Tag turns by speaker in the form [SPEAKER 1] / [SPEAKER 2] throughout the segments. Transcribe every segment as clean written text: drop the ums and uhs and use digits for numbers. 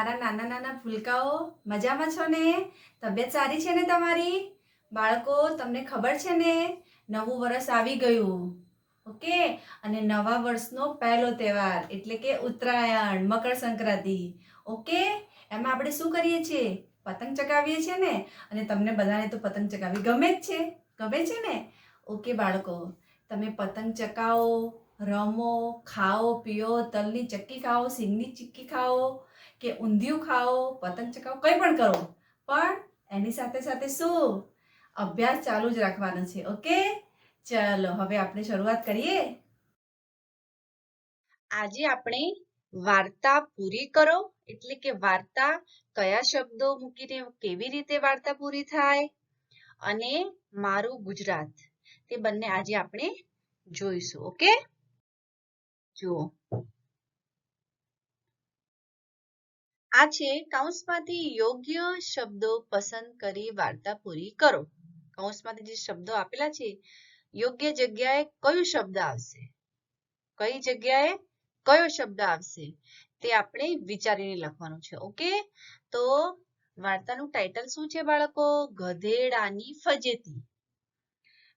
[SPEAKER 1] મારા નાના નાના ભૂલકાઓ મજામાં છો ને? તબિયત સારી છે ને તમારી? બાળકો, તમને ખબર છે ને, નવું વર્ષ આવી ગયું. ઓકે, અને નવા વર્ષનો પહેલો તહેવાર એટલે કે ઉત્તરાયણ, મકર સંક્રાંતિ. ઓકે, એમાં આપણે શું કરીએ છીએ? પતંગ ચગાવીએ છીએ ને. અને તમને બધાને તો પતંગ ચગાવી ગમે જ છે. ગમે છે ને? ઓકે બાળકો, તમે પતંગ ચગાવો, રમો, ખાઓ પીઓ, તલની ચક્કી ખાઓ, સિંગની ચીક્કી ખાઓ કે ઊંધિયું ખાઓ, પતંગ ચગાવો, કંઈ પણ કરો, પણ એની સાથે સાથે શું? અભ્યાસ ચાલુ જ રાખવાનો છે. ઓકે, ચલો હવે આપણે શરૂઆત કરીએ. આજે આપણે વાર્તા પૂરી કરો એટલે કે વાર્તા કયા શબ્દો મૂકીને કેવી રીતે વાર્તા પૂરી થાય અને મારું ગુજરાત, તે બંને આજે આપણે જોઈશું. ઓકે, જુઓ, આ છે કૌંસમાંથી યોગ્ય શબ્દો પસંદ કરી વાર્તા પૂરી કરો. કૌંસમાંથી જે શબ્દો આપેલા છે, યોગ્ય જગ્યાએ કયો શબ્દ આવશે, કઈ જગ્યાએ કયો શબ્દ આવશે તે આપણે વિચારીને લખવાનું છે. ઓકે, તો વાર્તાનું ટાઇટલ શું છે બાળકો? ગધેડાની ફજેતી.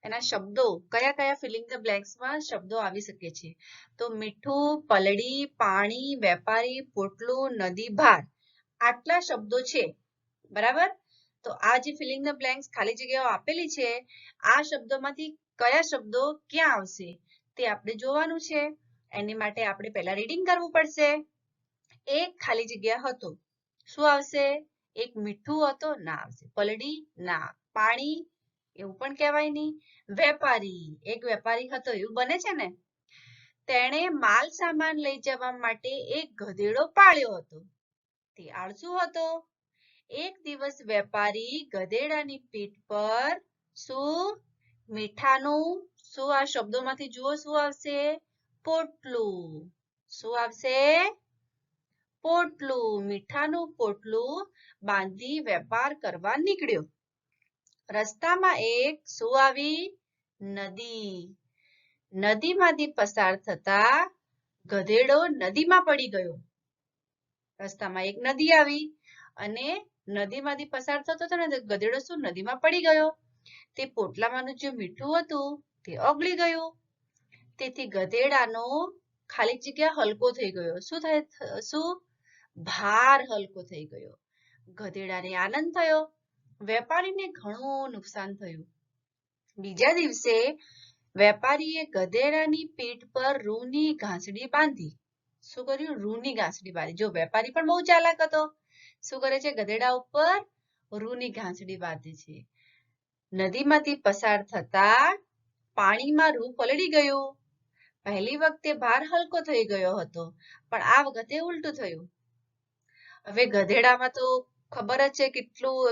[SPEAKER 1] એના શબ્દો કયા કયા ફિલિંગ ધ બ્લેન્ક્સમાં શબ્દો આવી શકે છે? તો મીઠું, પલડી, પાણી, વેપારી, પોટલું, નદી, ભાર. આટલા શબ્દો છે, બરાબર? તો આ જે ફિલિંગ ધ બ્લેન્ક્સ ખાલી જગ્યાઓ આપેલી છે, આ શબ્દોમાંથી કયા શબ્દો ક્યાં આવશે તે આપણે જોવાનું છે. એની માટે આપણે પહેલા રીડિંગ કરવું પડશે. એક ખાલી જગ્યા હતો, શું આવશે? એક મીઠું હતો, ના આવશે. પલડી, ના. પાણી, એવું પણ કહેવાય નહીં. વેપારી, એક વેપારી હતો, એવું બને છે ને. તેણે માલ સામાન લઈ જવા માટે એક ગધેડો પાળ્યો હતો. તે આળસુ હતો. એક દિવસ વેપારી ગધેડાની પીઠ પર શું? મીઠાનું, શું આ શબ્દોમાંથી જુઓ શું આવશે? પોટલું. શું આવશે? પોટલું. મીઠાનું પોટલું બાંધી વેપાર કરવા નીકળ્યો. રસ્તામાં એક શું આવી? નદી. નદીમાંથી પસાર થતા ગધેડો નદીમાં પડી ગયો. રસ્તામાં એક નદી આવી અને નદીમાંથી પસાર થતો હતો ને, ગધેડો શું? નદીમાં પડી ગયો. તે પોટલામાંનું જે મીઠું હતું તે ઓગળી ગયું. તેથી ગધેડાનો ખાલી જગ્યા હલકો થઈ ગયો. શું થાય? શું? ભાર હલકો થઈ ગયો. ગધેડાને આનંદ થયો. વેપારીને ઘણું નુકસાન થયું. બીજા દિવસે વેપારીએ ગધેડાની પીઠ પર રૂની ઘાસડી બાંધી. શું કર્યું? રૂની ઘાસડી બાંધી. જો વેપારી પણ બહુ ચાલાક હતો. શું કરે છે? ગધેડા ઉપર રૂની ઘાસડી બાંધે છે. નદીમાંથી પસાર થતા પાણીમાં રૂ પલળી ગયું. પહેલી વખતે ભાર હલકો થઈ ગયો હતો, પણ આ વખતે ઉલટું થયું. હવે ગધેડામાં તો ખબર જ છે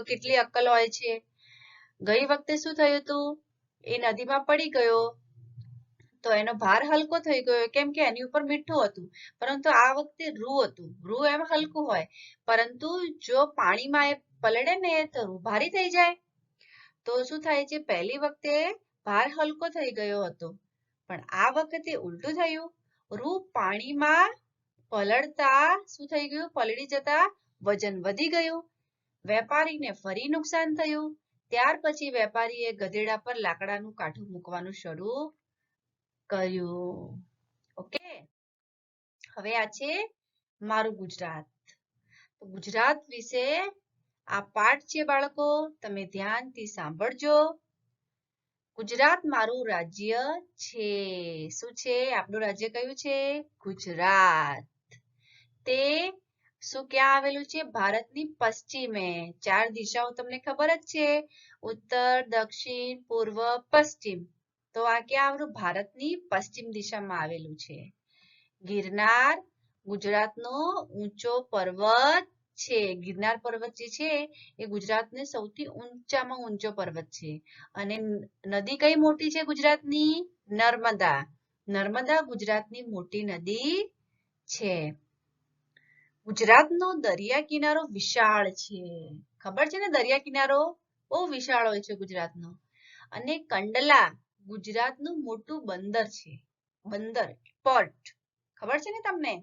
[SPEAKER 1] કેટલી અક્કલ હોય છે. ગઈ વખતે શું થયું હતું? એ નદીમાં પડી ગયો તો એનો ભાર હલકો થઈ ગયો, કેમ કે એની ઉપર મીઠું હતું. પરંતુ આ વખતે રૂ હતું. રૂ એમ હલકું હોય, પરંતુ જો પાણીમાં એ પલળે ને તો રૂ ભારી થઈ જાય. તો શું થાય છે? પહેલી વખતે ભાર હલકો થઈ ગયો હતો, પણ આ વખતે ઉલટું થયું. રૂ પાણીમાં પલળતા શું થઈ ગયું? પલળી જતા વજન વધી ગયું. વેપારીને ફરી નુકસાન થયું. ત્યાર પછી વેપારીએ ગધેડા પર લાકડાનું કાઠું મૂકવાનું શરૂ કર્યું. ઓકે, હવે આ છે મારું ગુજરાત. ગુજરાત વિશે આ પાઠ છે બાળકો, તમે ધ્યાનથી સાંભળજો. ગુજરાત મારું રાજ્ય છે. શું છે? આપણું રાજ્ય કયું છે? ગુજરાત. તે શું ક્યાં આવેલું છે? ભારતની પશ્ચિમે. 4 દિશાઓ તમને ખબર જ છે, ઉત્તર, દક્ષિણ, પૂર્વ, પશ્ચિમ. તો આ ક્યાં આવેલું? ભારતની પશ્ચિમ દિશામાં આવેલું છે. ગિરનાર ગુજરાતનો ઊંચો પર્વત છે. ગિરનાર પર્વત જે છે એ ગુજરાતને સૌથી ઊંચામાં ઊંચો પર્વત છે. અને નદી કઈ મોટી છે ગુજરાતની? નર્મદા. નર્મદા ગુજરાતની મોટી નદી છે. ગુજરાતનો દરિયા કિનારો વિશાળ છે. ખબર છે ને? દરિયા કિનારો બહુ વિશાળ હોય છે ગુજરાતનો. અને કંડલા ગુજરાતનું મોટું બંદર છે. બંદર, પોર્ટ. ખબર છે ને તમને?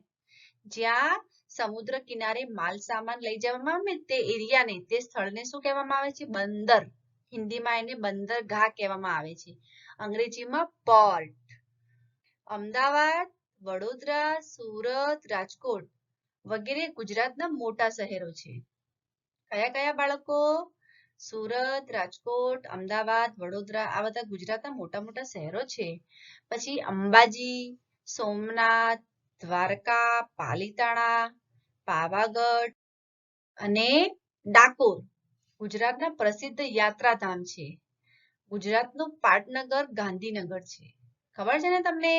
[SPEAKER 1] જ્યાં સમુદ્ર કિનારે માલ સામાન લઈ જવામાં આવે તે એરિયાને, તે સ્થળને શું કહેવામાં આવે છે? બંદર. હિન્દીમાં એને બંદરગાહ કહેવામાં આવે છે, અંગ્રેજીમાં પોર્ટ. અમદાવાદ, વડોદરા, સુરત, રાજકોટ વગેરે ગુજરાતના મોટા શહેરો છે. કયા કયા બાળકો? સુરત, રાજકોટ, અમદાવાદ, વડોદરા આ બધા ગુજરાતના મોટા મોટા શહેરો છે. પછી અંબાજી, સોમનાથ, દ્વારકા, પાલીતાણા, પાવાગઢ અને ડાકોર ગુજરાતના પ્રસિદ્ધ યાત્રાધામ છે. ગુજરાતનું પાટનગર ગાંધીનગર છે. ખબર છે ને તમને?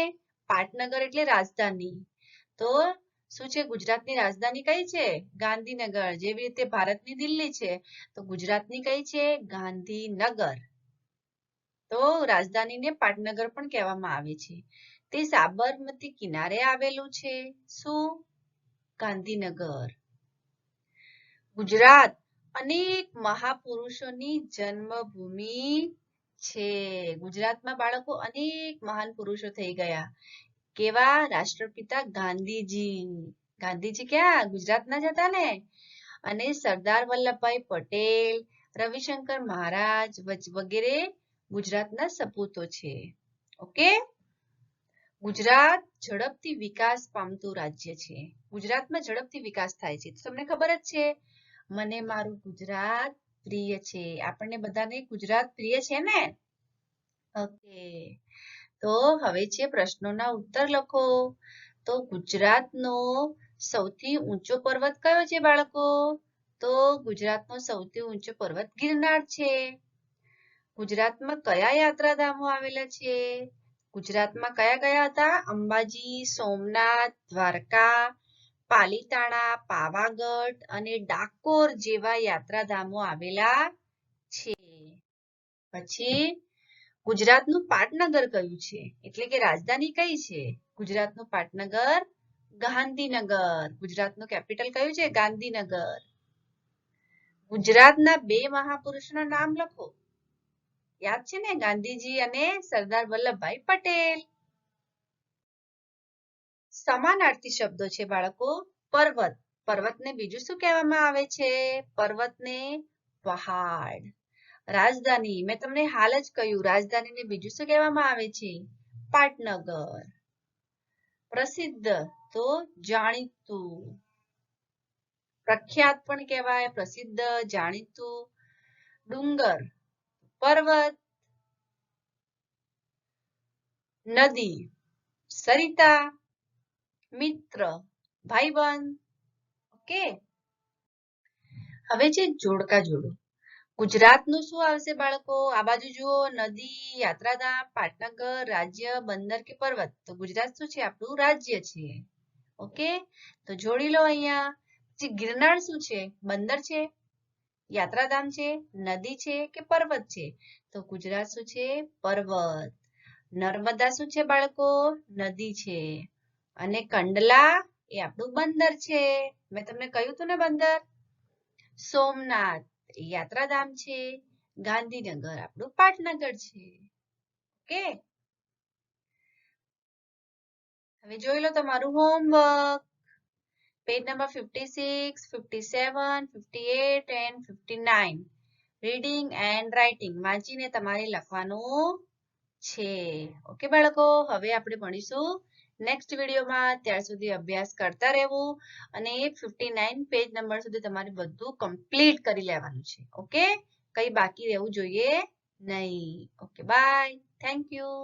[SPEAKER 1] પાટનગર એટલે રાજધાની. તો શું છે? ગુજરાતની રાજધાની કઈ છે? ગાંધીનગર. જેવી રીતે ભારતની દિલ્હી છે, તો ગુજરાતની કઈ છે? ગાંધીનગર. તો રાજધાનીને પાટનગર પણ કહેવામાં આવે છે. તે સાબરમતી કિનારે આવેલું છે. શું? ગાંધીનગર. ગુજરાત અનેક મહાપુરુષોની જન્મભૂમિ છે. ગુજરાતમાં બાળકો અનેક મહાન પુરુષો થઈ ગયા. કેવા? રાષ્ટ્રપિતા ગાંધીજી. ગાંધીજી ક્યાં? ગુજરાતના જ હતા ને. અને સરદાર વલ્લભભાઈ પટેલ, રવિશંકર મહારાજ વગેરે ગુજરાતના સપૂતો છે. ઓકે? ગુજરાત ઝડપથી વિકાસ પામતું રાજ્ય છે. ગુજરાતમાં ઝડપથી વિકાસ થાય છે. તમને ખબર જ છે, મને મારું ગુજરાત પ્રિય છે. આપણને બધાને ગુજરાત પ્રિય છે ને? ઓકે. તો હવે છે પ્રશ્નોના ઉત્તર લખો. તો ગુજરાતનો સૌથી ઊંચો પર્વત કયો છે બાળકો? તો ગુજરાતનો સૌથી ઊંચો પર્વત ગિરનાર છે. ગુજરાતમાં કયા યાત્રાધામો આવેલા છે? ગુજરાતમાં કયા કયા હતા? અંબાજી, સોમનાથ, દ્વારકા, પાલીતાણા, પાવાગઢ અને ડાકોર જેવા યાત્રાધામો આવેલા છે. પછી ગુજરાતનું પાટનગર કયું છે? એટલે કે રાજધાની કઈ છે? ગુજરાતનું પાટનગર ગાંધીનગર. ગુજરાતનું કેપિટલ કયું છે? ગાંધીનગર. ગુજરાતના બે મહાપુરુષોના નામ લખો. યાદ છે ને? ગાંધીજી અને સરદાર વલ્લભભાઈ પટેલ. સમાનાર્થી શબ્દો છે બાળકો. પર્વત. પર્વતને બીજું શું કહેવામાં આવે છે? પર્વતને પહાડ. રાજધાની. મેં તમને હાલ જ કહ્યું, રાજધાનીને બીજું શું કહેવામાં આવે છે? પાટનગર. પ્રસિદ્ધ તો જાણીતું. પ્રખ્યાત પણ કહેવાય, પ્રસિદ્ધ, જાણીતું. ડુંગર, પર્વત. નદી, સરિતા. મિત્ર, ભાઈબંધ. ઓકે? હવે છે જોડકા જોડો. ગુજરાતનું શું આવશે બાળકો? આ બાજુ જુઓ, નદી, યાત્રાધામ, પાટનગર, રાજ્ય, બંદર કે પર્વત. તો ગુજરાત શું છે? આપણું રાજ્ય છે. ઓકે? તો જોડી લો અહીંયા. પછી ગિરનાર શું છે? બંદર છે, યાત્રાધામ છે, નદી છે કે પર્વત છે? તો ગુજરાત શું છે? પર્વત. નર્મદા શું છે બાળકો? નદી છે. અને કંડલા એ આપણું બંદર છે. મેં તમને કહ્યું હતું ને બંદર. સોમનાથ યાત્રાધામ છે. ગાંધીનગર આપણું પાટનગર છે. ઓકે? હવે જોઈ લો તમારું homework. Page number 56, 57, 58 and 59. Reading and writing વાંચીને તમારે લખવાનું છે. ઓકે બાળકો? હવે આપણે ભણીશું નેક્સ્ટ વિડીયોમાં. ત્યાર સુધી અભ્યાસ કરતા રહેવું અને 59 પેજ નંબર સુધી તમારે બધું કમ્પ્લીટ કરી લેવાનું છે. ઓકે? કઈ બાકી રહેવું જોઈએ નહીં. Okay, bye. Thank you.